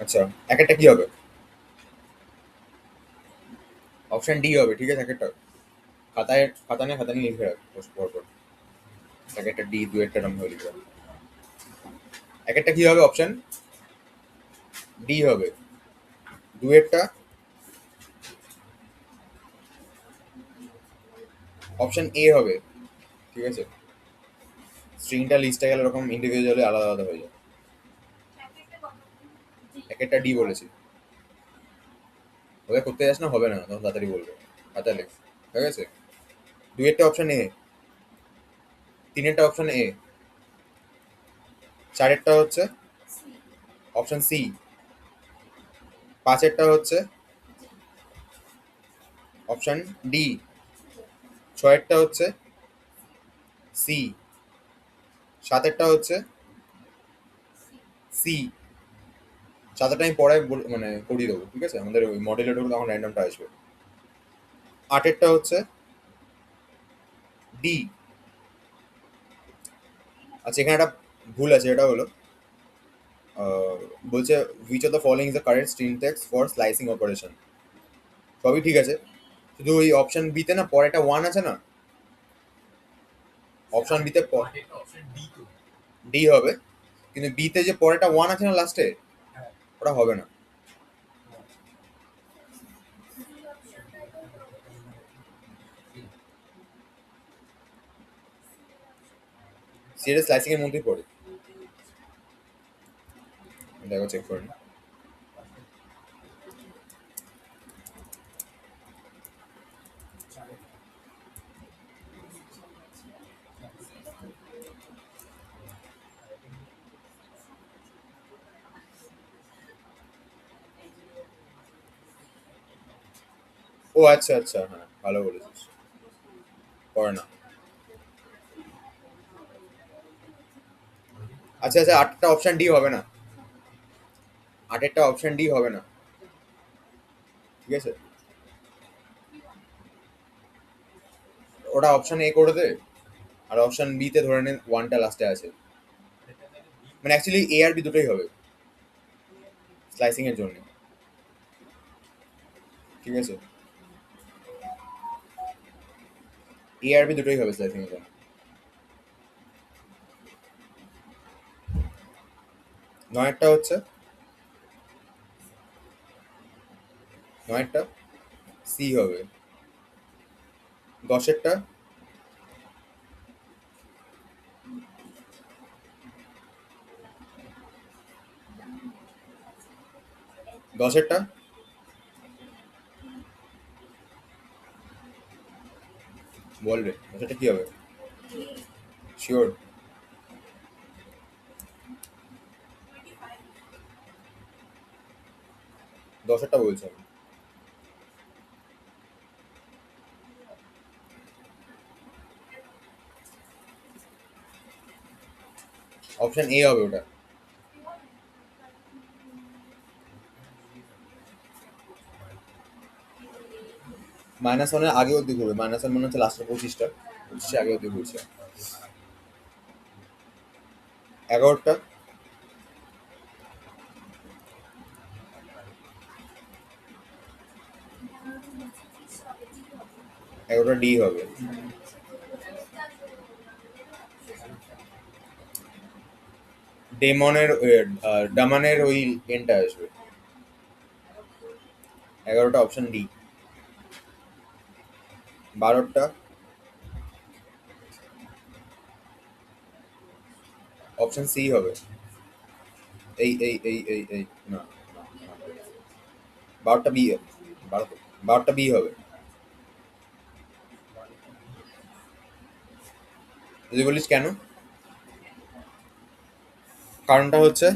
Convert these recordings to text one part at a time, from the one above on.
আচ্ছা, এক একটা কি হবে? অপশন ডি হবে, ঠিক আছে? এক একটা খাতা নিয়ে লিখে রাখ পরপর। এক একটা ডি, দু একটা এরকম ভাবে লিখে রাখ। এক একটা কি হবে? অপশন ডি হবে। দু একটা অপশন এ হবে, ঠিক আছে? স্ট্রিংটা লিস্টে গেলে এরকম ইন্ডিভিজুয়ালি আলাদা আলাদা হয়ে যায়। এক একটা ডি বলেছি। ওকে করতে যাস না, হবে না, তখন তাড়াতাড়ি বলবো। খাতা লেখ। ঠিক আছে? দুই একটা অপশন এ, তিনেরটা অপশন এ, চারেরটা হচ্ছে অপশন সি, পাঁচেরটা হচ্ছে অপশন ডি, ছয়েরটা হচ্ছে সি, সাতেরটা হচ্ছে সি। সাতেরটা আমি পরে মানে করিয়ে দেবো, ঠিক আছে? আমাদের ওই মডেলের উপর তখন র্যান্ডমটা আসবে। আটেরটা হচ্ছে ডি। আচ্ছা, এখানে একটা ভুল আছে, এটা হলো আহ, বলছে which of the following is the correct syntax for slicing operation. সবই ঠিক আছে, শুধু ওই অপশন বি তে না পরে একটা ওয়ান আছে না, অপশন বি তে ডি হবে, কিন্তু বি তে যে পরেটা ওয়ান আছে না লাস্টে, ওটা হবে না। সিরিয়াস স্লাইসিং এর মধ্যেই পড়ে। দেখো, চেক করে নি। ও আচ্ছা আচ্ছা, হ্যাঁ ভালো বলেছিস। পড়ে না। আচ্ছা আচ্ছা, আটটা অপশন ডি হবে না। আটেরটা অপশন ডি হবে না, ঠিক আছে? ওটা অপশন এ করে দে, আর অপশন বি তে ধরে নে ওয়ানটা লাস্টে আছে। মানে অ্যাকচুয়ালি এ আর বি দুটোই হবে স্লাইসিং এর জন্য, ঠিক আছে? এ আর বি দুটোই হবে স্লাইসিং এর জন্য। নয়েরটা হচ্ছে, নয়েরটা সি হবে। দশেরটা, দশেরটা বল রে, দশেরটা কি হবে? শিওর? দশেরটা বলছি আমি। অপশন এ হবে ওটা। মাইনাস ওয়ানের আগে অব্দি ঘুরবে, মাইনাস ওয়ান মনে হচ্ছে লাস্টের 25টা, 25 আগে অব্দি ঘুরছে। 11টা, 11টা ডি হবে। ডেমনের ডামানের ওই এনটা আসবে। 11টা অপশন ডি। 12টা অপশন সি হবে। এই না, না, না। 12টা বি হবে। 12টা বি হবে। যদি বলিস কেন, কারণটা হচ্ছে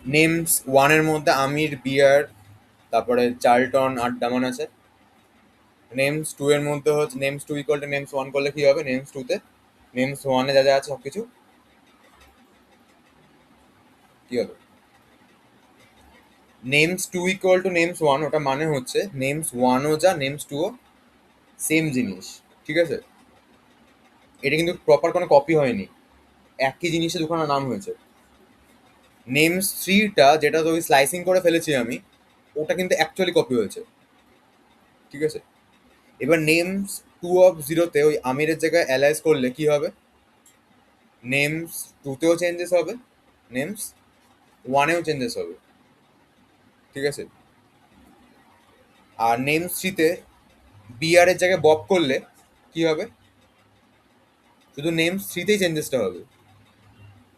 নেমস ওয়ানের মধ্যে আমির, বিয়ার, তারপরে চার্লটন আর ডামান আছে। নেমস টু এর মধ্যে হচ্ছে names two equal to names one করলে কি হবে? নেমস টু তে নেমস ওয়ানে যা যা আছে সবকিছু কি হবে? Names two equal to names one, ওটা মানে হচ্ছে নেমস ওয়ানও যা নেমস টুও সেম জিনিস, ঠিক আছে? এটা কিন্তু প্রপার কোনো কপি হয়নি, একই জিনিসে দুখানা নাম হয়েছে। নেমস থ্রিটা যেটা তো ওই স্লাইসিং করে ফেলেছি আমি, ওটা কিন্তু অ্যাকচুয়ালি কপি হয়েছে, ঠিক আছে? এবার নেমস টু অফ জিরোতে ওই আমিরের জায়গায় অ্যালাইজ করলে কি হবে? নেমস টুতেও চেঞ্জেস হবে, নেমস ওয়ানেও চেঞ্জেস হবে, ঠিক আছে? আর নেমস থ্রিতে বিআর এর জায়গায় বব করলে কি হবে? শুধু নেমস থ্রিতেই চেঞ্জেসটা হবে।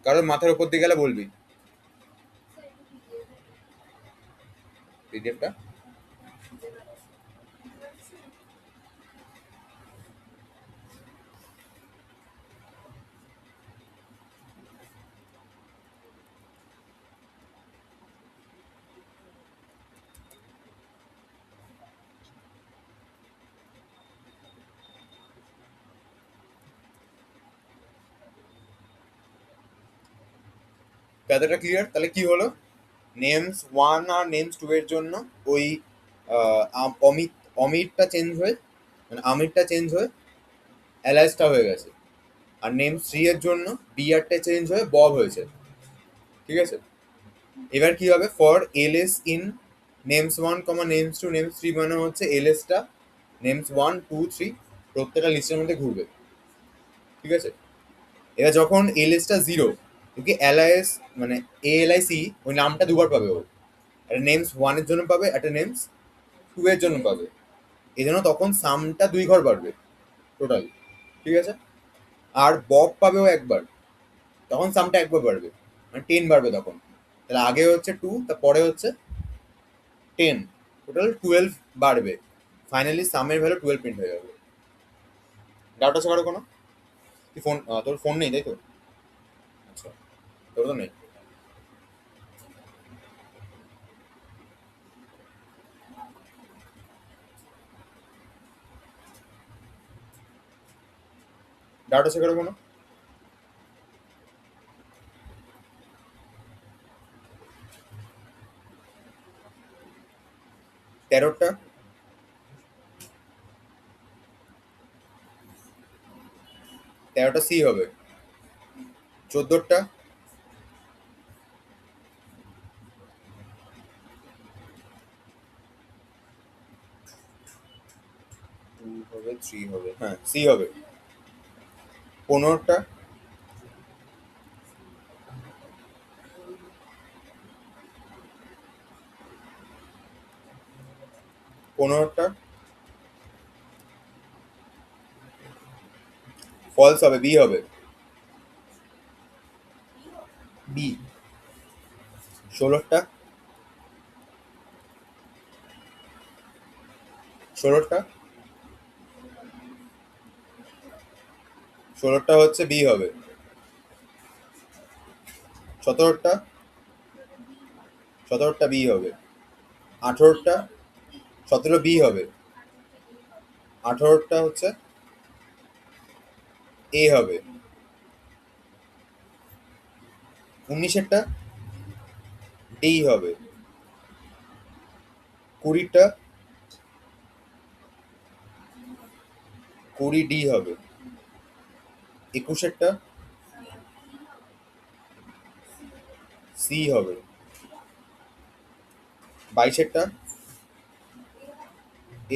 কারোর মাথার উপর দিয়ে গেলে বলবি পিডিএফটা। ব্যাপারটা ক্লিয়ার? তাহলে কি হলো? নেমস ওয়ান আর নেমস টু এর জন্য ওই অমিত অমিরটা চেঞ্জ হয়ে, মানে আমিরটা চেঞ্জ হয়ে অ্যালাইসটা হয়ে গেছে। আর নেমস থ্রি এর জন্য বিআরটা চেঞ্জ হয়ে বব হয়েছে, ঠিক আছে? এবার কি হবে? For ls in names one comma names two names three মানে হচ্ছে এলএসটা নেমস ওয়ান টু থ্রি প্রত্যেকটা লিস্টের মধ্যে ঘুরবে, ঠিক আছে? এবার যখন এলএসটা জিরো, ওকে এলআইএস মানে এএলআইসি ওই নামটা দুবার পাবে ও, একটা নেমস ওয়ানের জন্য পাবে, একটা নেমস টু এর জন্য পাবে। এই জন্য তখন সামটা দুই ঘর বাড়বে টোটাল, ঠিক আছে? আর বব পাবেও একবার, তখন সামটা একবার বাড়বে, মানে 10 বাড়বে তখন। তাহলে আগে হচ্ছে 2, তারপরে হচ্ছে 10, টোটাল 12 বাড়বে। ফাইনালি সামের ভ্যালু 12 প্রিন্ট হয়ে যাবে। ডাউট আছে কারো কোনো? তুই ফোন, তোর ফোন নেই তাই তো? আচ্ছা, তোর তো নেই। ডাউট আছে কারো কোনো? 13টা 13টা সি হবে। 14টা 2 হবে, 3 হবে, হ্যাঁ সি হবে। 15টা 15টা ফলস হবে, বি হবে, বি। 16টা 16টা 16টা হচ্ছে বি হবে। 17টা 17টা বি হবে। 18টা 17 বি হবে। 18টা হচ্ছে এ হবে। 19এরটা ডি হবে। 20টা 20 ডি হবে। 21এরটা সি হবে। 22এরটা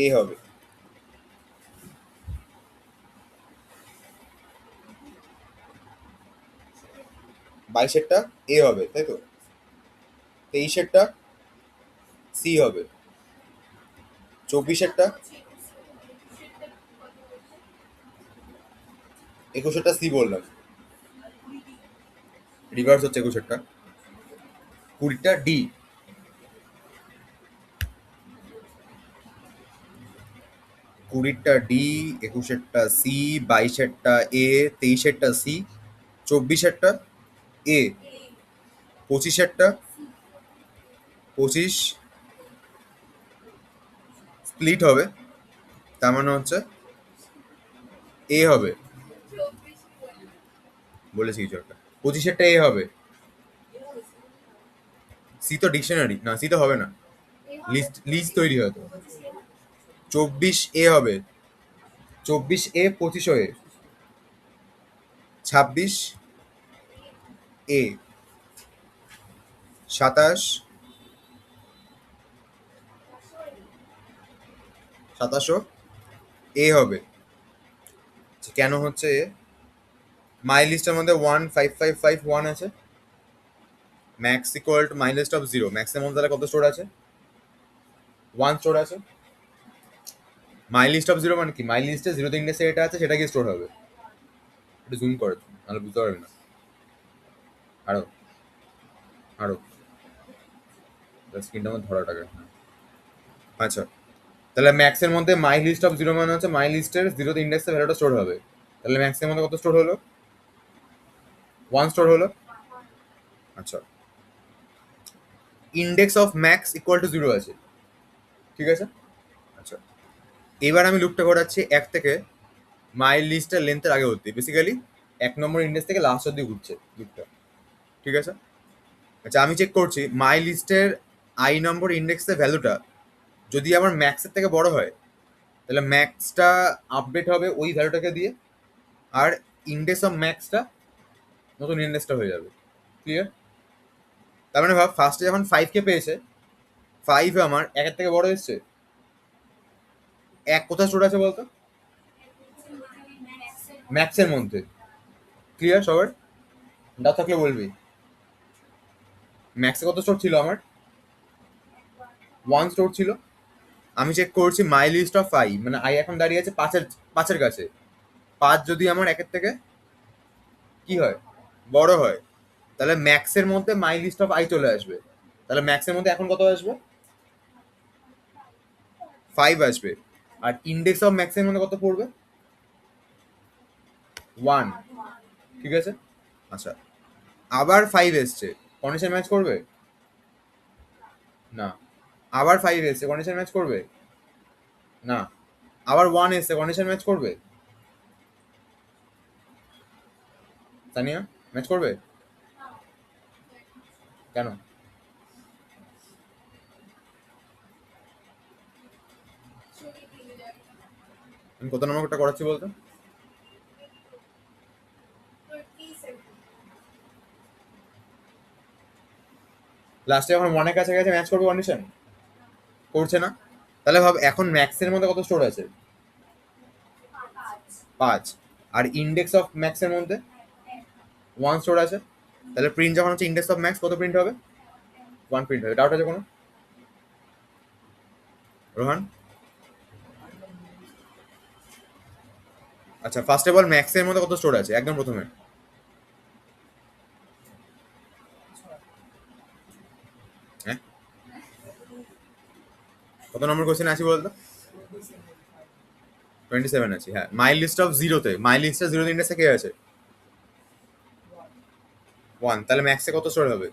এ হবে। 22এরটা এ হবে, তাই তো? 23এরটা সি হবে। 24এরটা 21এরটা সি বললাম, রিভার্স হচ্ছে 21এরটা। 20টা ডি। 20টা ডি, 21এরটা সি, 22এরটা এ, 23এরটা সি, 24এরটা এ, 25এরটা 25 স্প্লিট হবে, তার মানে হচ্ছে এ হবে, বলেছি কিছু একটা। 25এরটা এ হবে। সি তো ডিকশনারি না, সি তো হবে না, লিস্ট লিস্ট তৈরি হতো। 24 এ হবে। 24 এ, 25 এ, 26 এ, সাতাশো এ হবে। কেন হচ্ছে মাই লিস্টের মধ্যে 15551 আছে, max equal to my list of 0, ম্যাক্সের মধ্যে তাহলে কত স্টোর আছে? 1 স্টোর আছে। মাই লিস্ট অফ 0 মানে কি? মাই লিস্টে 0 ইন্ডেক্সে এটা আছে, সেটা কি স্টোর হবে? একটু জুম করে, নাহলে বুঝতে পারবে না। আরো আরো স্ক্রিনটা আমার ধরাটাকে। আচ্ছা, তাহলে ম্যাক্সের মধ্যে মাই লিস্ট অফ 0 মানে হচ্ছে মাই লিস্টের 0 ইন্ডেক্সে ভ্যালুটা স্টোর হবে। তাহলে ম্যাক্সের মধ্যে কত স্টোর হলো? 1 স্টোর হলো। আচ্ছা, index of max equal two 0 আছে, ঠিক আছে। আচ্ছা, এবার আমি লুপটা ঘোরাচ্ছি 1 থেকে মাই লিস্টের লেন্থের আগে অবধি, বেসিক্যালি 1 নম্বর ইন্ডেক্স থেকে লাস্ট অবধি ঘুরছে লুপটা, ঠিক আছে। আচ্ছা, আমি চেক করছি মাই লিস্টের আই নম্বর ইন্ডেক্সের ভ্যালুটা যদি আমার ম্যাক্সের থেকে বড় হয়, তাহলে ম্যাক্সটা আপডেট হবে ওই ভ্যালুটাকে দিয়ে, আর ইন্ডেক্স অফ ম্যাক্সটা নতুন ইন্ডেক্সটা হয়ে যাবে। ক্লিয়ার? তার মানে ভাব, ফার্স্টে যখন 5 কে পেয়েছে, 5 আমার 1-এর থেকে বড় এসছে। 1 কোথায় স্টোর আছে বলতো? ম্যাক্সের মধ্যে। ক্লিয়ার সবার? না থাকলে বলবি। ম্যাক্সে কত স্টোর ছিল আমার? 1 স্টোর ছিল। আমি চেক করছি মাই লিস্ট অফ আই, মানে আই এখন দাঁড়িয়ে আছে 5-এর কাছে। 5 যদি আমার 1-এর থেকে কি হয়, বড় হয়, তাহলে ম্যাক্সের মধ্যে মাই লিস্ট অফ আই চলে আসবে। তাহলে ম্যাক্সের মধ্যে এখন কত আসবে? 5 আসবে। আর ইন্ডেক্স অফ ম্যাক্সের মধ্যে কত পড়বে? 1, ঠিক আছে। আচ্ছা, আবার 5 এসছে, কন্ডিশন ম্যাচ করবে? না। আবার 5 এসছে, কন্ডিশন ম্যাচ করবে? না। আবার 1 এসছে, কন্ডিশন ম্যাচ করবে? তানিয়া, ম্যাচ করবে? কেন? আমি কত নম্বরটা করাচ্ছি বলতো? লাস্টে যখন 1-এর কাছে গেছে ম্যাচ করবে কন্ডিশন? করছে না। তাহলে ভাব, এখন ম্যাক্সের মধ্যে কত স্টোর আছে? 5। আর ইন্ডেক্স অফ ম্যাক্সের মধ্যে 1 স্টোর আছে। তাহলে প্রিন্ট যখন হচ্ছে ইন্ডেক্স অফ ম্যাক্স, কত প্রিন্ট হবে? 1 প্রিন্ট হবে। ডাউট আছে কোনো? রোহান? আচ্ছা, ফার্স্ট অফ অল ম্যাক্সের মধ্যে কত স্টোর আছে একদম প্রথমে? হ্যাঁ, কত নম্বর কোশ্চেন আছে বলতো? 27 আছে, হ্যাঁ। মাই লিস্ট অফ 0-তে, মাই লিস্টে 0 ইন্ডেক্সে কে আছে? 1। তাহলে ম্যাক্সে কত স্টোর হবে?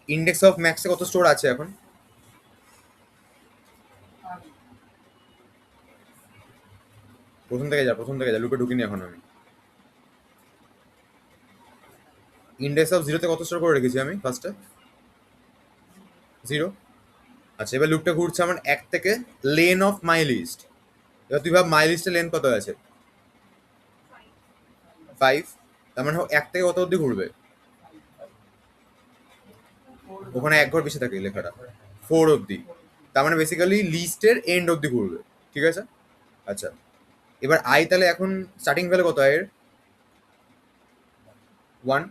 ইন্ডেক্স অফ ম্যাক্সে কত স্টোর আছে এখন? প্রথম থেকে যা লুপে ঢুকিনি এখন আমি। ইন্ডেক্স অফ 0-তে কত স্টোর করে রেখেছি আমি ফার্স্টে? 0। আচ্ছা, এবার লুপটা ঘুরছে আমার 1 থেকে লেন অফ মাই লিস্ট। এবার তুই ভাব মাই লিস্টে লেন কত আছে? 5। তার মানে 1 থেকে কত অব্দি ঘুরবে? ওখানে এক ঘর বেশি থাকে লেখাটা, 4 অব্দি। তার মানে বেসিক্যালি লিস্টের এন্ড অব্দি ঘুরবে, ঠিক আছে। আচ্ছা, এবার আই তাহলে এখন স্টার্টিং ভ্যালু কত এর? 1।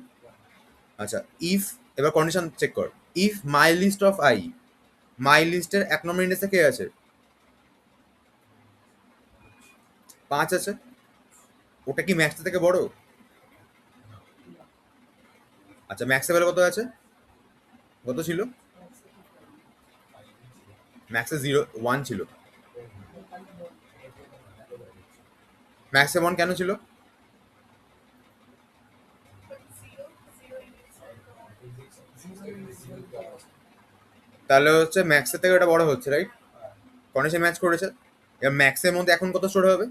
আচ্ছা, ইফ, এবার কন্ডিশন চেক কর। If my list of I, my লিস্টের 1 নম্বর ইন্ডেক্সে কে আছে? 5 আছে। ওটা কি ম্যাক্স থেকে বড়? আচ্ছা, ম্যাক্সের ভ্যালু কত আছে? কত ছিল? ম্যাক্সে 1 ছিল। ম্যাক্সে 1 কেন ছিল? তাহলে হচ্ছে ম্যাক্সের থেকে ওটা বড় হচ্ছে, রাইট? কন্ডিশন ম্যাচ করেছে। এবার ম্যাক্সের মধ্যে এখন কত স্টোর হবে?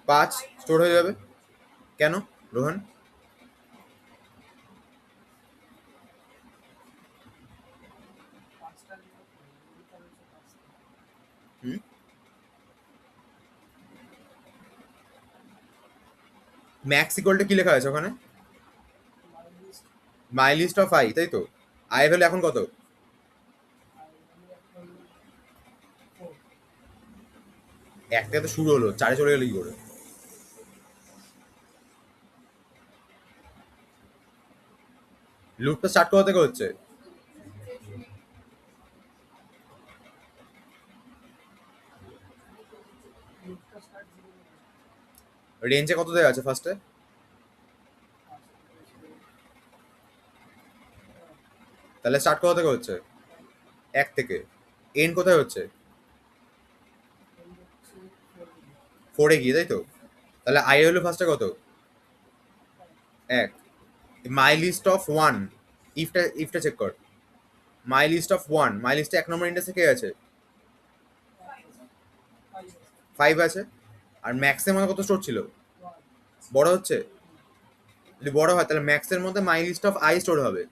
5 স্টোর হয়ে যাবে। কেন, রোহন? হুম? ম্যাক্স ইকুয়াল টু কি লেখা আছে ওখানে? মাই লিস্ট অফ আই, তাই তো? আই ভ্যালু এখন কত? এক থেকে তো শুরু হলো, চারে চলে গেলো কি করে? লুপটা স্টার্ট কোথা থেকে হচ্ছে? রেঞ্জে কত দেওয়া আছে ফার্স্টে? তাহলে স্টার্ট কোথা থেকে হচ্ছে? এক থেকে। এন্ড কোথায় হচ্ছে? ফোরে গিয়ে, তাই তো? তাহলে আই হলো ফার্স্টে কত? এক। মাই লিস্ট অফ ওয়ান, ইফটা চেক কর। My list of one, my লিস্টে এক নম্বর ইন্ডেক্সে কে আছে? ফাইভ আছে। আর ম্যাক্সের মধ্যে কত স্টোর ছিল? বড় হচ্ছে? যদি বড় হয় তাহলে ম্যাক্সের মধ্যে my list of i store হবে।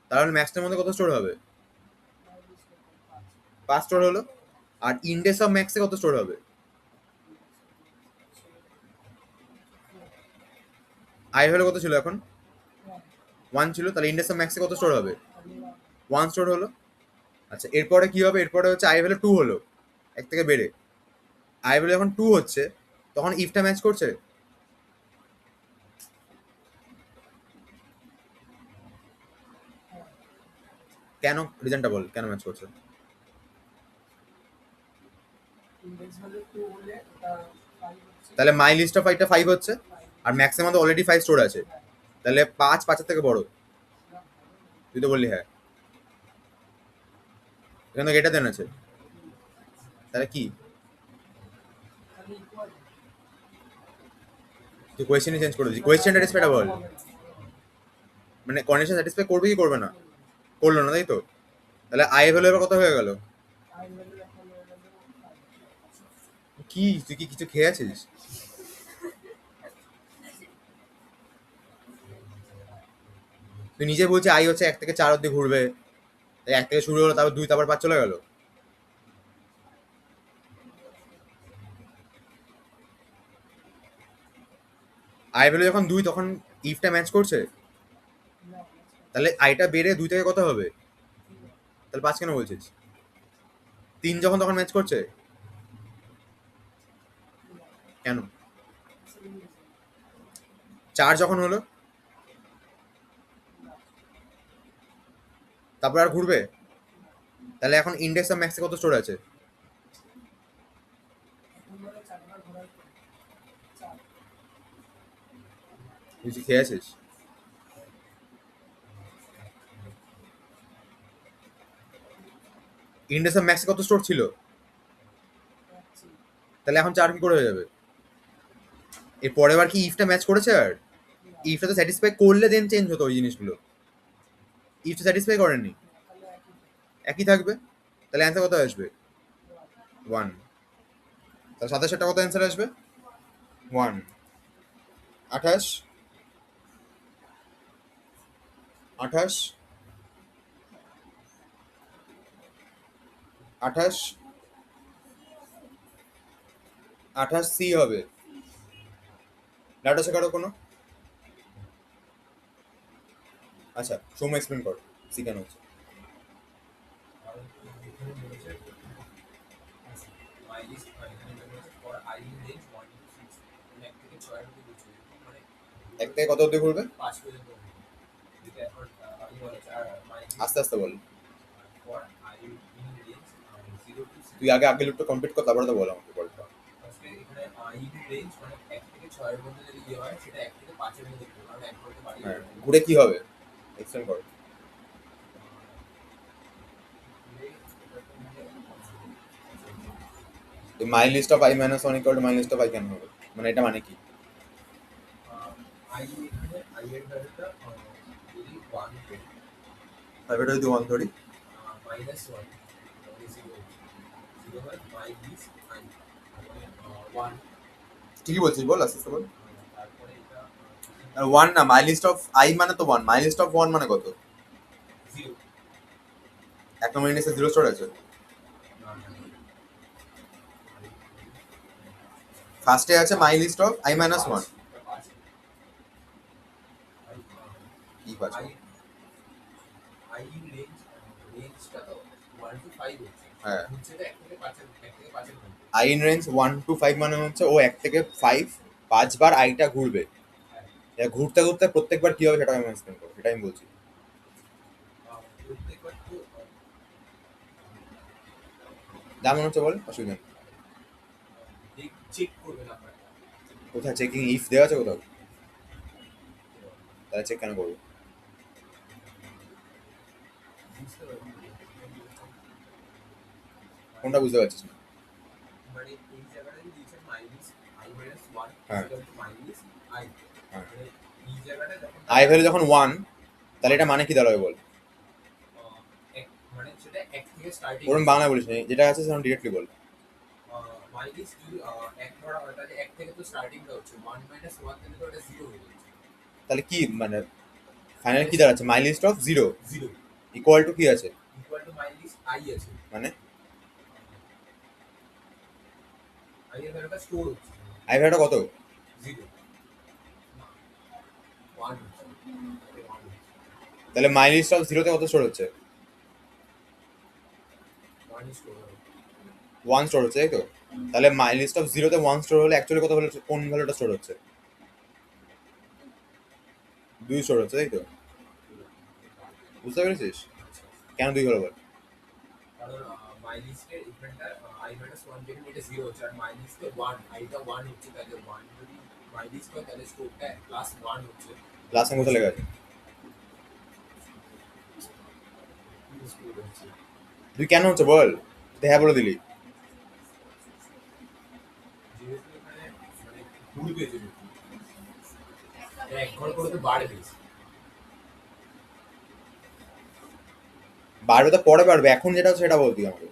তাহলে ম্যাক্সের মধ্যে কত স্টোর হবে? পাঁচ স্টোর হলো। আর ইন্ডেক্স অফ ম্যাক্সে কত স্টোর হবে? আই হলো কত ছিল এখন? ওয়ান ছিল, তাহলে ইন্ডেক্স অফ ম্যাক্সে কত স্টোর হবে? ওয়ান স্টোর হলো। আচ্ছা, এরপরে কি হবে? এরপরে হচ্ছে আই ভ্যালু টু হলো, এক থেকে বেড়ে। আই ভ্যালু যখন টু হচ্ছে তখন ইফটা ম্যাচ করছে? কেন? রিজনটা বল, কেন ম্যাচ করছে? তাহলে মাই লিস্ট অফ আইটা ফাইভ হচ্ছে, আর ম্যাক্সের মধ্যে অলরেডি ফাইভ স্টোর আছে। তাহলে পাঁচ পাঁচের থেকে বড়। তুই তো বললি হ্যাঁ। এখানে তো এটা দেন আছে। তাহলে কি? তুই কোয়েশ্চেনই চেঞ্জ করে দিচ্ছি। কোয়েশ্চেন স্যাটিসফাইটা বল। মানে কন্ডিশন স্যাটিসফাই করবে কি করবে না? করলো না, তাই তো? তাহলে আই ভ্যালু এবার কত হয়ে গেল? কি তুই কি কিছু খেয়ে আছিস? তুই নিজে বলছিস আই হচ্ছে এক থেকে চার অব্দি ঘুরবে। তাই এক থেকে শুরু হলো, তারপর দুই, তারপর পাঁচ চলে গেল। আই ভ্যালু যখন দুই তখন ইফটা ম্যাচ করছে। তাহলে আইটা বেড়ে দুই থেকে কত হবে? তাহলে পাঁচ কেন বলছিস? তিন যখন তখন ম্যাচ করছে। কেন? চার যখন হলো তারপর আর ঘুরবে? তাহলে এখন ইন্ডেক্স অফ ম্যাক্সে কত স্টোর আছে? তুই কি খেয়ে আছিস? ইন্ডেক্স অফ ম্যাক্সে কত স্টোর ছিল? তাহলে এখন চার কি করে হয়ে যাবে? এর পরের বার কি ইফটা ম্যাচ করেছে? আর ইফটা তো স্যাটিসফাই করলে দেন চেঞ্জ হতো ওই জিনিসগুলো। ইফটা স্যাটিসফাই করেনি, একই থাকবে। তাহলে অ্যান্সার কত আসবে? ওয়ান। তাহলে সাতাশেরটা কত অ্যান্সার আসবে? ওয়ান। আঠাশ। আঠাশ। আঠাশ। আঠাশ সি হবে। ডাটা শেখারও কোনো? আচ্ছা, সোম এক্সপ্লেন কর সি কেন হচ্ছে। এক থেকে কত অব্দি ঘুরবে? আস্তে আস্তে বল। তুই আগে আগে লুপটা কমপ্লিট কর, তারপরে তো বল আমাকে বলটা। হ্যাঁ, ঘুরে কি হবে? এক্সপ্লেন কর। My list of I minus one equal to my list of i কেন হবে? মানে এটা মানে কি? ফাইভ এটা যদি ওয়ান ধরি, ঠিকই বলছিস, বল আস্তে আস্তে বল। ওয়ান না, মাই লিস্ট অফ আই মানে তো one, my list of one মানে কত? এক নম্বর ইন্ডেক্সে জিরো স্টোর আছে। ফার্স্টে আছে my list of I minus one. 5 I range রেঞ্জটা তো 1 টু 5 হচ্ছে হ্যাঁ হচ্ছে তো 1 থেকে 5 1 থেকে 5 এর মধ্যে আই ইন রেঞ্জ 1 to 5 মানে হচ্ছে ও 1 থেকে 5 বার আইটা ঘুরবে। হ্যাঁ এবার ঘুরতে ঘুরতে প্রত্যেকবার কি হবে সেটা আমি এক্সপ্লেন করবো, সেটা আমি বলছি। প্রত্যেকবার তো যেমন হচ্ছে বল, অসুবিধা নেই। চেক করবে নাম্বারটা কোথায় চেকিং ইফ দেওয়া আছে কোথাও? তাহলে চেক কেন করবো? বুঝতে পারবে কোনটা বুঝতে পারছিস না? মানে এই জায়গাটা যে দিয়েছে মাইনাস আই মাইনাস 1 হ্যাঁ ইকুয়াল টু মাইনাস আই হ্যাঁ মানে এই জায়গাটা যখন আই ভ্যালু যখন 1, তাহলে এটা মানে কি দাঁড়াবে বল? মানে সেটা 1 থেকে স্টার্টিং ওরকম বাংলা বলিস না, যেটা আছে সেটা ডিরেক্টলি বল। মাইনাস যদি 1 ধরা হয় তাহলে 1 থেকে তো স্টার্টিংটা হচ্ছে 1 মাইনাস 1 থেকে তো এটা 0 হয়ে যাচ্ছে তাহলে কি মানে ফাইনাল কি দাঁড়াচ্ছে? My list of 0 0 equal to কি আছে ইকুয়াল টু মাইনাস আই আছে মানে? আই এর ভ্যালুটা স্টোর হচ্ছে আই ভ্যালুটা কত? 0 1 হচ্ছে 1 তাহলে মাই লিস্ট অফ 0 তে কত স্টোর হচ্ছে? 1 স্টোর হবে 1 স্টোর হচ্ছে, তাই তো? তাহলে মাই লিস্ট অফ 0 তে 1 স্টোর হলে অ্যাকচুয়ালি কত হলো, কোন ভ্যালুটা স্টোর হচ্ছে? 2 স্টোর হচ্ছে, তাই তো? বুঝতে পেরেছিস কেন 2 হলো বল? কারণ মাই লিস্টের ইভেন্টটা আই মাইনাস 1 থেকে এটা 0 হচ্ছে আর মাই লিস্টে 1 আইটা 1 হচ্ছে তাহলে 1 যদি মাই লিস্ট হয় তাহলে স্টোরটা প্লাস 1 হচ্ছে লাস্ট টাইম কোথায় লেখা আছে? স্টোর হচ্ছে 2 কেন হচ্ছে বল? হ্যাঁ বলে দিলি। যেহেতু এখানে মানে ঘুরবে যেহেতু এক ঘর করে তো বাড়বে বাড়বে তো পরে বাড়বে, এখন যেটা হচ্ছে সেটা বলতি আমাকে।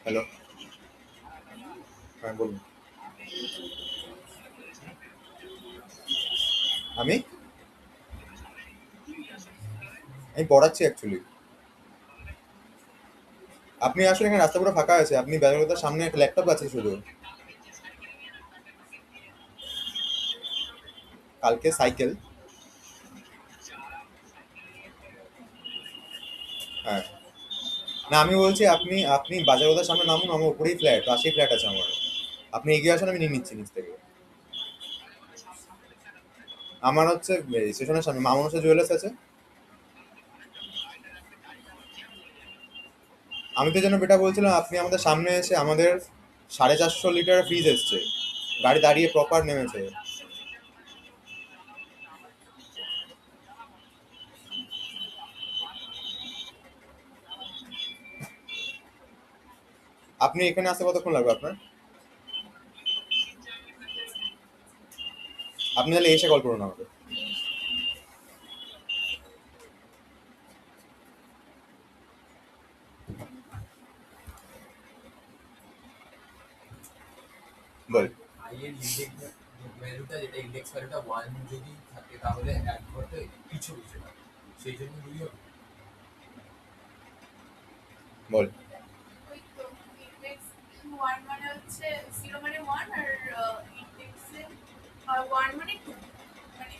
হ্যালো, হ্যাঁ বলুন। আমি আমি পড়াচ্ছি অ্যাকচুয়ালি। আপনি আসলে এখানে রাস্তা পুরো ফাঁকা আছে, আপনি ব্যাঙ্গালোরের সামনে একটা ল্যাপটপ আছে শুধু। কালকে সাইকেল। হ্যাঁ না, আমি বলছি আপনি আপনি বাজারবাজার সামনে নামুন, আমার উপরেই ফ্ল্যাট, পাশেই ফ্ল্যাট আছে আমার। আপনি এগিয়ে আসুন, আমি নিয়ে নিচ্ছি নিচ থেকে। আমার হচ্ছে স্টেশনের সামনে মামনসা জুয়েলার্স আছে। আমি তো যেন বেটা বলছিলাম, আপনি আমাদের সামনে এসে আমাদের 450 লিটার ফ্রিজ এসছে, গাড়ি দাঁড়িয়ে প্রপার নেমেছে। আপনি এখানে আসতে কতক্ষণ লাগবে আপনার? আপনি তাহলে এসে কল করুন আমাকে। বল। আই এর ইন্ডেক্স ভ্যালুটা যেটা ইন্ডেক্স ভ্যালুটা 1 যদি থাকে তাহলে এক ঘরতে কিছু কিছু না সেই জন্য 2 হবে বল। ওই তো ইন্ডেক্স 1 মানে হচ্ছে 0 মানে 1 আর ইন্ডেক্সে 1 মানে 2 মানে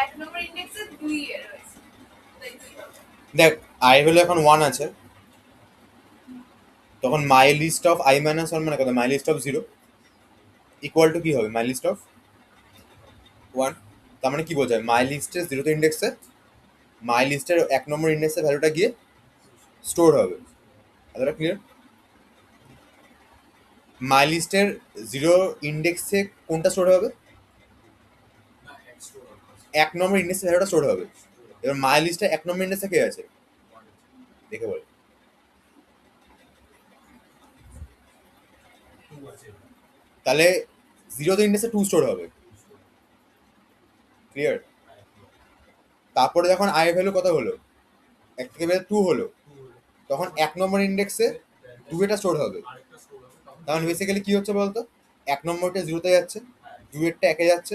এক নম্বর ইন্ডেক্সে 2 এর রয়েছে তাই 2 হবে। দেখ, আই ভ্যালু এখন 1 আছে, তখন my list of I minus 1 মানে কত? My list of 0 equal to কি হবে? My list of 1। তার মানে কি বোঝায়? মাই লিস্টের 0তে ইন্ডেক্সে মাই লিস্টের 1 নম্বর ইন্ডেক্সের ভ্যালুটা গিয়ে স্টোর হবে। এতটা ক্লিয়ার? মাই লিস্টের 0 ইন্ডেক্সে কোনটা স্টোর হবে? না এক স্টোর হবে 1 নম্বর ইন্ডেক্সের ভ্যালুটা স্টোর হবে। এবার মাই লিস্টে 1 নম্বর ইন্ডেক্সে কে আছে দেখে বল। 2 আছে তাহলে 0তে ইন্ডেক্সে 2 স্টোর হবে। ক্লিয়ার? তারপরে যখন আই ভ্যালু কত হলো, 1 থেকে বেড়ে 2 হলো, 2 হলো তখন 1 নম্বর ইন্ডেক্সে 2 এটা স্টোর হবে। আরেকটা স্টোর হবে তখন তখন বেসিক্যালি কি হচ্ছে বলতো? 1 নম্বরটা 0তে যাচ্ছে, দুইয়েরটা একে যাচ্ছে,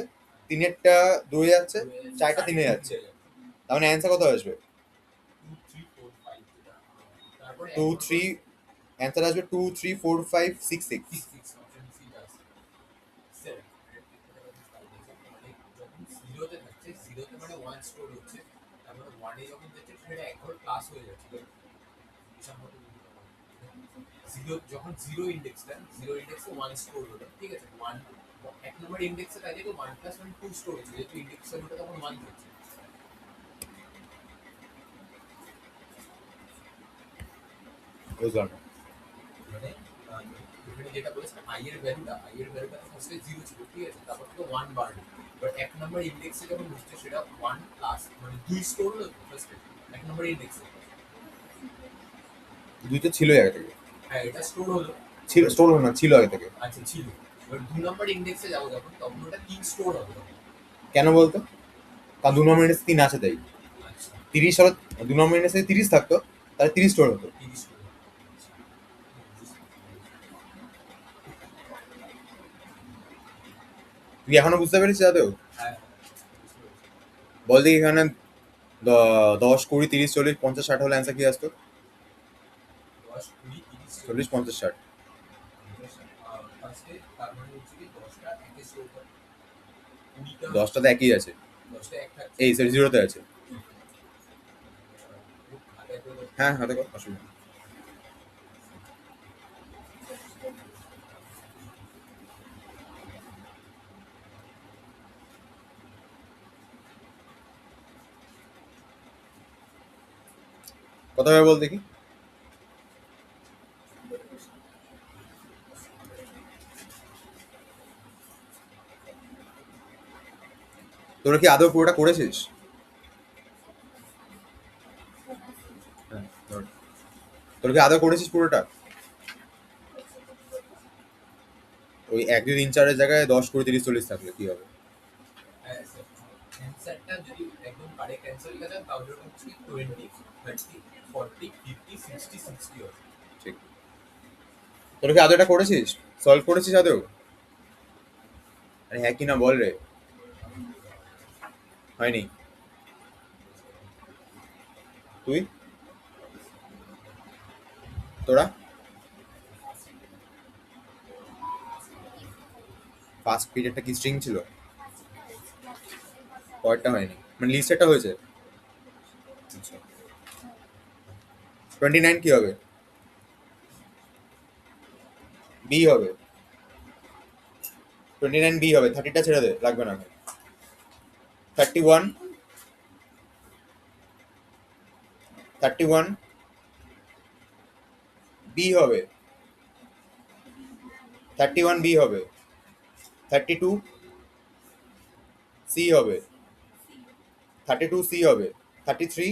তিনেরটা দুয়ে যাচ্ছে, চারটা তিনে যাচ্ছে। তার মানে অ্যান্সার কত আসবে? 2 3 4 5 তারপরে 2 3 অ্যান্সার আসবে 2 3 4 5 6 6। 6 অপশন সি আছে 7 মানে যখন জিরোতে থাকছে জিরোতে মানে 1 স্টোর হচ্ছে তারপরে 1 এ যখন যাচ্ছে সেটা একবার প্লাস হয়ে যাচ্ছে হিসাব মতো জিরো যখন জিরো ইন্ডেক্সে 1 স্টোর হলো ঠিক আছে 1 এক নম্বর ইন্ডেক্সে তাই দেখো 1 প্লাস 1 2 স্টোর হচ্ছে যেহেতু ইন্ডেক্সের মধ্যে তখন 1 হচ্ছে বুঝলাম না। মানে এখানে যেটা বলেছে আই এর ভ্যালুটা ফার্স্টে 0 ছিল ঠিক আছে তারপর থেকে 1 বাড়লো বাট এক নম্বর ইন্ডেক্সে যখন হচ্ছে সেটা 1 প্লাস মানে 2 স্টোর হলো ফার্স্টে এক নম্বর ইন্ডেক্সে দুই তো ছিলই আগে থেকে, হ্যাঁ এটা স্টোর হলো ছিল স্টোর হলো না, ছিল আগে থেকে। আচ্ছা ছিল এবার 2 নম্বর ইন্ডেক্সে যাবো যখন তখন ওটা 3 স্টোর হবে তখন। কেন বলতো? কারণ 2 নম্বর ইন্ডেক্স 3 আছে তাই। আচ্ছা 30 হলো, 2 নম্বর ইন্ডেক্সে 30 থাকতো তাহলে 30 স্টোর হতো। 30 স্টোর তুই এখনো বুঝতে পেরেছিস আদৌ? হ্যাঁ বল দেখি এখানে 10 20 30 40 50 60 হলে অ্যান্সার কি আসতো? 10 20 30 40 50 60। ফার্স্টে তার মানে হচ্ছে কি 10টা একে স্টোর করে 20টা 10টা তো একই আছে, 10টা এক থাকছে এই সরি জিরোতে আছে। হাতে করে হ্যাঁ হাতে কর, অসুবিধা নেই। কত হবে বল দেখি। তোরা কি আদৌ পুরোটা করেছিস? হ্যাঁ, ধর। তোরা কি আদৌ করেছিস পুরোটা? ওই 1 2 3 4 এর জায়গায় 10 20 30 40 থাকলে কি হবে? হ্যাঁ স্যার অ্যান্সারটা যদি একদম কারেক্ট অ্যান্সার লেখা যায় তাহলে ওটা হচ্ছে 20 30 40 50 60 60 হবে ঠিক। তোরা কি আদৌ এটা করেছিস? সলভ করেছিস আদৌ? আরে হ্যাঁ কি না বল রে। হয়নি? তুই? তোরা? ফার্স্ট পিরিয়ডটা কি স্ট্রিং ছিল? পরেরটা হয়নি, মানে লিস্টেরটা হয়েছে। আচ্ছা 29 কি হবে? বি হবে। 29 বি হবে, 30টা ছেড়ে দে, লাগবে না। 31 31 বি হবে, 31 বি হবে, 32 সি হবে, 32 সি হবে, 33